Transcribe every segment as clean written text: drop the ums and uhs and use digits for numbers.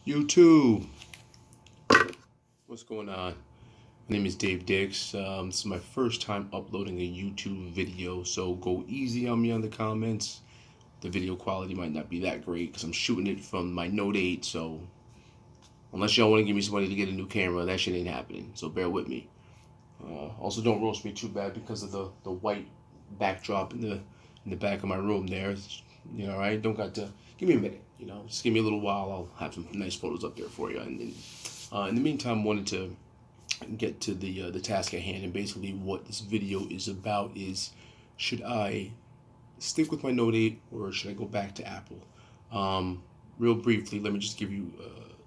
YouTube, what's going on? My name is Dave Dix. This is my first time uploading a YouTube video, so go easy on me on the comments. The video quality might not be that great because I'm shooting it from my Note 8, so unless y'all want to give me some money to get a new camera, that shit ain't happening, so bear with me. Also, don't roast me too bad because of the white backdrop in the back of my room there. Right? Don't got to give me a minute. Just give me a little while. I'll have some nice photos up there for you. And in the meantime, wanted to get to the task at hand. And basically, what this video is about is, should I stick with my Note 8 or should I go back to Apple? Real briefly, let me just give you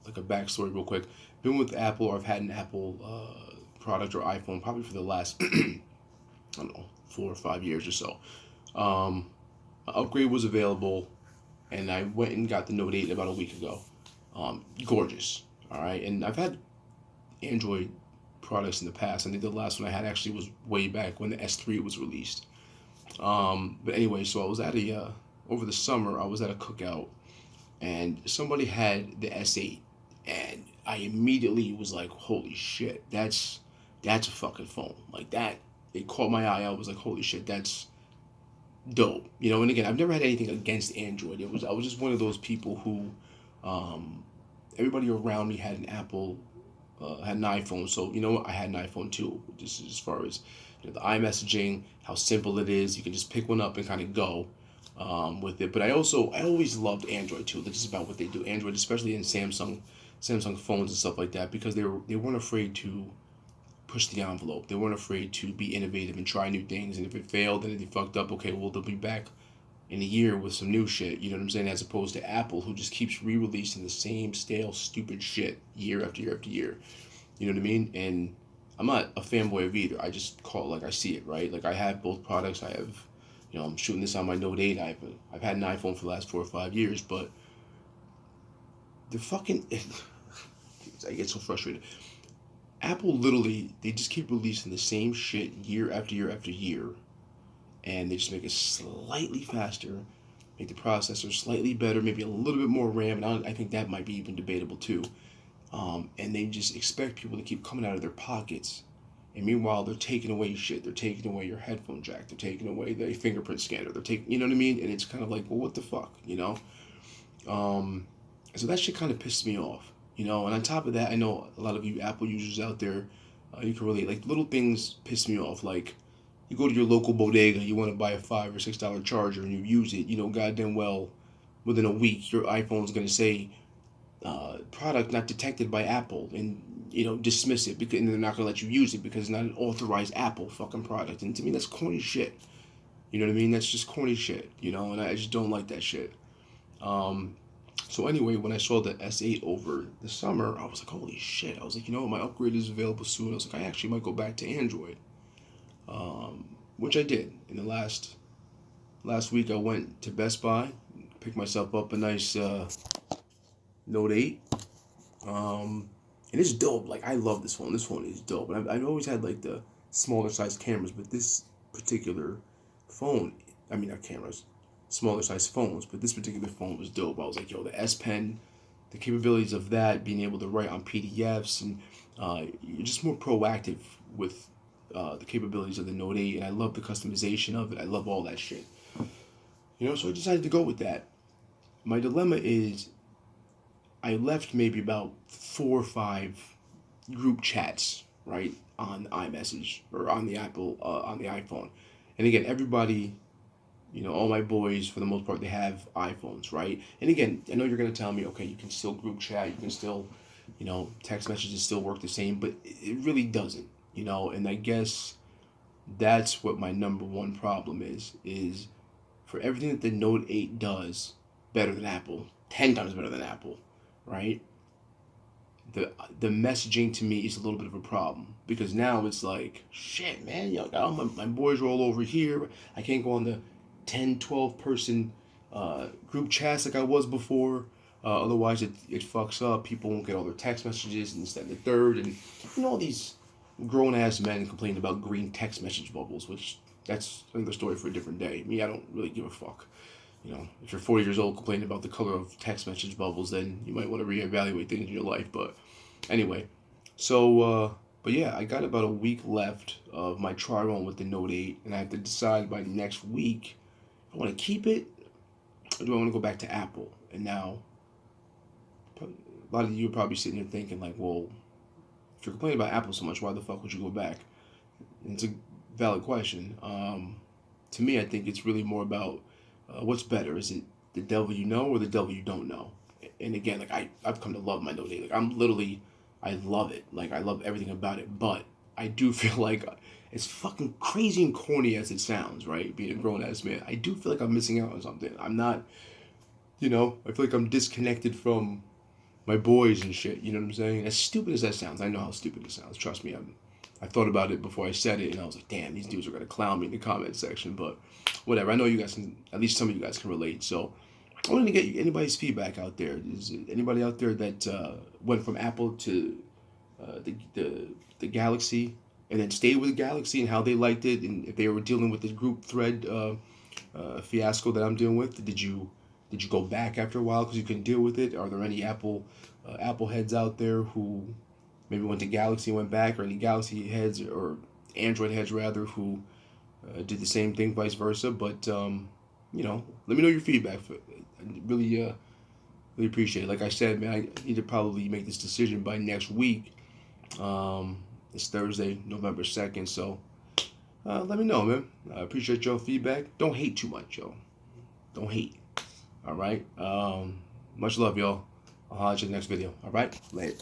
like a backstory real quick. Been with Apple, or I've had an Apple product or iPhone probably for the last I don't know 4 or 5 years or so. An upgrade was available, and I went and got the Note 8 about a week ago. Gorgeous, all right. And I've had Android products in the past. I think the last one I had actually was way back when the S3 was released. But anyway, so I was at over the summer I was at a cookout, and somebody had the S8, and I immediately was like, holy shit, that's a fucking phone. Like that, it caught my eye. I was like, holy shit, that's dope. And again, I've never had anything against Android. I was just one of those people who, everybody around me had an Apple, had an iPhone. So you know what, I had an iPhone too. Just as far as the iMessaging, how simple it is. You can just pick one up and kind of go with it. But I always loved Android too. That's just about what they do. Android, especially in Samsung phones and stuff like that, because they weren't afraid to push the envelope. They weren't afraid to be innovative and try new things. And if it failed and if they fucked up, okay, well they'll be back in a year with some new shit. You know what I'm saying? As opposed to Apple, who just keeps re-releasing the same stale, stupid shit year after year after year. You know what I mean? And I'm not a fanboy of either. I just call it like I see it, right? Like I have both products. I have, I'm shooting this on my Note 8. I've had an iPhone for the last 4 or 5 years, but the fucking I get so frustrated. Apple literally, they just keep releasing the same shit year after year after year, and they just make it slightly faster, make the processor slightly better, maybe a little bit more RAM, and I think that might be even debatable too. And they just expect people to keep coming out of their pockets, and meanwhile they're taking away shit. They're taking away your headphone jack. They're taking away the fingerprint scanner. They're taking, you know what I mean? And it's kind of like, well, what the fuck? Um, so that shit kind of pissed me off. And on top of that, I know a lot of you Apple users out there, you can relate. Like little things piss me off. Like you go to your local bodega, you want to buy a $5 or $6 charger, and you use it. Goddamn well, within a week, your iPhone's gonna say, product not detected by Apple, and dismiss it because and they're not gonna let you use it because it's not an authorized Apple fucking product. And to me, that's corny shit. You know what I mean? That's just corny shit. And I just don't like that shit. So anyway, when I saw the S8 over the summer, I was like, holy shit. I was like, my upgrade is available soon. I was like, I actually might go back to Android. Which I did. In the last week, I went to Best Buy, picked myself up a nice Note 8. And it's dope. Like, I love this phone. This phone is dope. And I've always had, like, the smaller size cameras, but this particular phone, I mean, not cameras, smaller size phones, but this particular phone was dope. I was like, yo, the S Pen, the capabilities of that, being able to write on PDFs, and you're just more proactive with the capabilities of the Note 8, and I love the customization of it. I love all that shit. So I decided to go with that. My dilemma is I left maybe about 4 or 5 group chats, right, on iMessage or on the on the iPhone. And again, everybody, all my boys, for the most part, they have iPhones, right? And again, I know you're going to tell me, okay, you can still group chat, you can still, text messages still work the same, but it really doesn't, and I guess that's what my number one problem is for everything that the Note 8 does better than Apple, 10 times better than Apple, right? The messaging to me is a little bit of a problem because now it's like, shit, man, my boys are all over here. I can't go on the 10, 12 person group chats like I was before. Otherwise, it fucks up. People won't get all their text messages and this, that, and the third. And all these grown ass men complain about green text message bubbles, which that's another story for a different day. Me, I don't really give a fuck. you know, if you're 40 years old complaining about the color of text message bubbles, then you might want to reevaluate things in your life. But anyway, but yeah, I got about a week left of my trial run with the Note 8, and I have to decide by next week if I want to keep it or do I want to go back to Apple. And now, a lot of you are probably sitting here thinking like, well, if you're complaining about Apple so much, why the fuck would you go back? And it's a valid question. To me, I think it's really more about what's better. Is it the devil you know or the devil you don't know? And again, like I've come to love my Note 8. Like I love it. Like I love everything about it. But I do feel like as fucking crazy and corny as it sounds, right? Being a grown ass man, I do feel like I'm missing out on something. I'm not, I feel like I'm disconnected from my boys and shit. You know what I'm saying? As stupid as that sounds, I know how stupid it sounds. Trust me, I thought about it before I said it, and I was like, damn, these dudes are gonna clown me in the comment section. But whatever. I know you guys can. At least some of you guys can relate. So I wanted to get anybody's feedback out there. Is anybody out there that went from Apple to the Galaxy and then stayed with the Galaxy and how they liked it, and if they were dealing with the group thread fiasco that I'm dealing with? Did you go back after a while because you couldn't deal with it? Are there any Apple heads out there who maybe went to Galaxy and went back, or any Galaxy heads or Android heads rather who did the same thing, vice versa? But let me know your feedback. I really appreciate it. Like I said, man, I need to probably make this decision by next week. It's Thursday, November 2nd, so let me know, man. I appreciate your feedback. Don't hate too much, yo. Don't hate. All right. Much love, y'all. I'll holler at you in the next video. All right. Later.